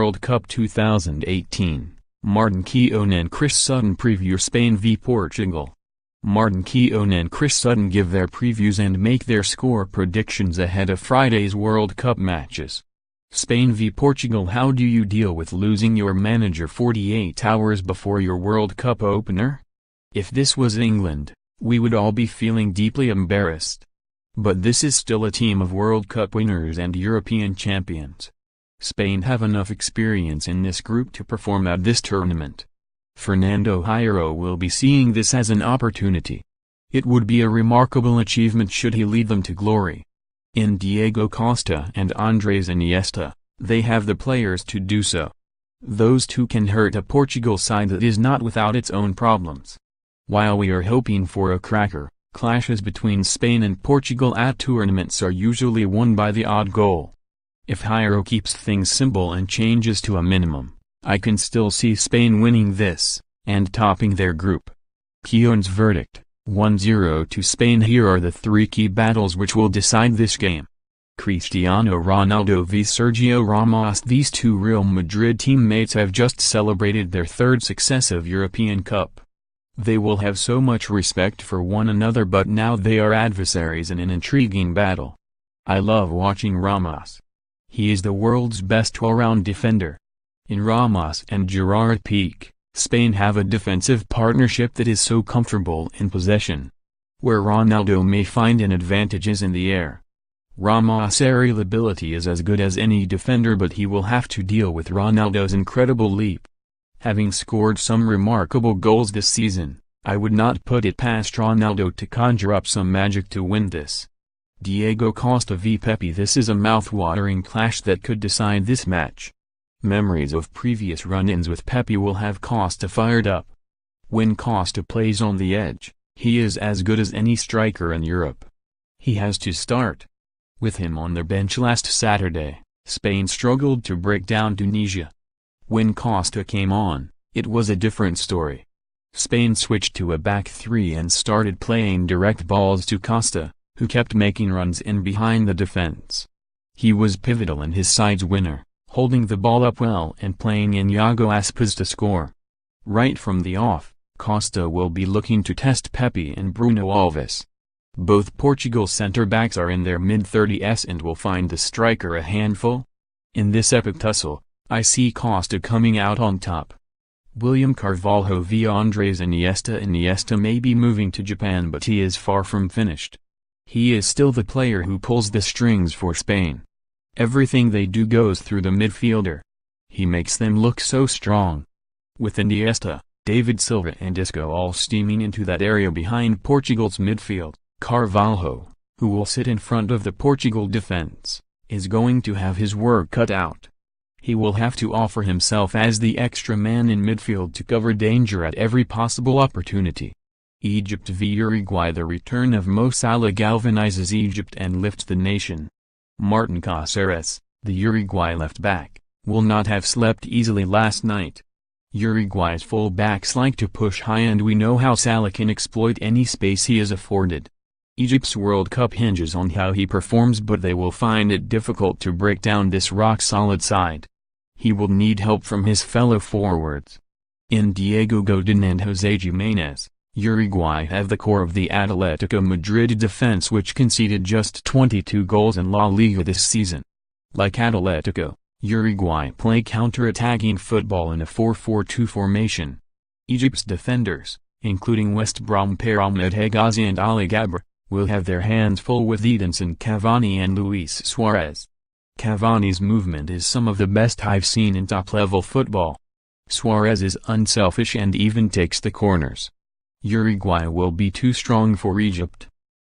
World Cup 2018, Martin Keown and Chris Sutton preview Spain v Portugal. Martin Keown and Chris Sutton give their previews and make their score predictions ahead of Friday's World Cup matches. Spain v Portugal. How do you deal with losing your manager 48 hours before your World Cup opener? If this was England, we would all be feeling deeply embarrassed. But this is still a team of World Cup winners and European champions. Spain have enough experience in this group to perform at this tournament. Fernando Hierro will be seeing this as an opportunity. It would be a remarkable achievement should he lead them to glory. In Diego Costa and Andres Iniesta, they have the players to do so. Those two can hurt a Portugal side that is not without its own problems. While we are hoping for a cracker, clashes between Spain and Portugal at tournaments are usually won by the odd goal. If Hierro keeps things simple and changes to a minimum, I can still see Spain winning this, and topping their group. Keown's verdict, 1-0 to Spain. Here are the three key battles which will decide this game. Cristiano Ronaldo v Sergio Ramos. These two Real Madrid teammates have just celebrated their third successive European Cup. They will have so much respect for one another, but now they are adversaries in an intriguing battle. I love watching Ramos. He is the world's best all-round defender. In Ramos and Gerard Piqué, Spain have a defensive partnership that is so comfortable in possession. Where Ronaldo may find an advantage is in the air. Ramos' aerial ability is as good as any defender, but he will have to deal with Ronaldo's incredible leap. Having scored some remarkable goals this season, I would not put it past Ronaldo to conjure up some magic to win this. Diego Costa v Pepe. This is a mouth-watering clash that could decide this match. Memories of previous run-ins with Pepe will have Costa fired up. When Costa plays on the edge, he is as good as any striker in Europe. He has to start. With him on the bench last Saturday, Spain struggled to break down Tunisia. When Costa came on, it was a different story. Spain switched to a back three and started playing direct balls to Costa, who kept making runs in behind the defense. He was pivotal in his side's winner, holding the ball up well and playing in Iago Aspas to score. Right from the off, Costa will be looking to test Pepe and Bruno Alves. Both Portugal centre-backs are in their mid-30s and will find the striker a handful. In this epic tussle, I see Costa coming out on top. William Carvalho v Andres Iniesta. Iniesta may be moving to Japan, but he is far from finished. He is still the player who pulls the strings for Spain. Everything they do goes through the midfielder. He makes them look so strong. With Iniesta, David Silva and Isco all steaming into that area behind Portugal's midfield, Carvalho, who will sit in front of the Portugal defense, is going to have his work cut out. He will have to offer himself as the extra man in midfield to cover danger at every possible opportunity. Egypt v Uruguay. The return of Mo Salah galvanizes Egypt and lifts the nation. Martin Cáceres, the Uruguay left-back, will not have slept easily last night. Uruguay's full-backs like to push high, and we know how Salah can exploit any space he is afforded. Egypt's World Cup hinges on how he performs, but they will find it difficult to break down this rock-solid side. He will need help from his fellow forwards. In Diego Godin and José Giménez, Uruguay have the core of the Atletico Madrid defense, which conceded just 22 goals in La Liga this season. Like Atletico, Uruguay play counter-attacking football in a 4-4-2 formation. Egypt's defenders, including West Brom pair Ahmed Hegazi and Ali Gabr, will have their hands full with Edinson Cavani and Luis Suarez. Cavani's movement is some of the best I've seen in top-level football. Suarez is unselfish and even takes the corners. Uruguay will be too strong for Egypt.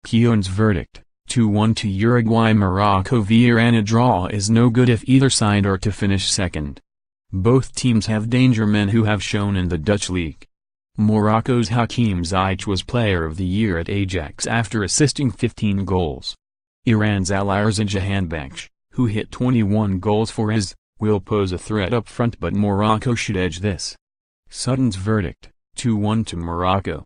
Keown's verdict, 2-1 to Uruguay. Morocco v Iran. A draw is no good if either side are to finish second. Both teams have danger men who have shown in the Dutch league. Morocco's Hakim Ziyech was Player of the Year at Ajax after assisting 15 goals. Iran's Alireza Jahanbakhsh, who hit 21 goals for his, will pose a threat up front, but Morocco should edge this. Sutton's verdict, 2-1 to Morocco.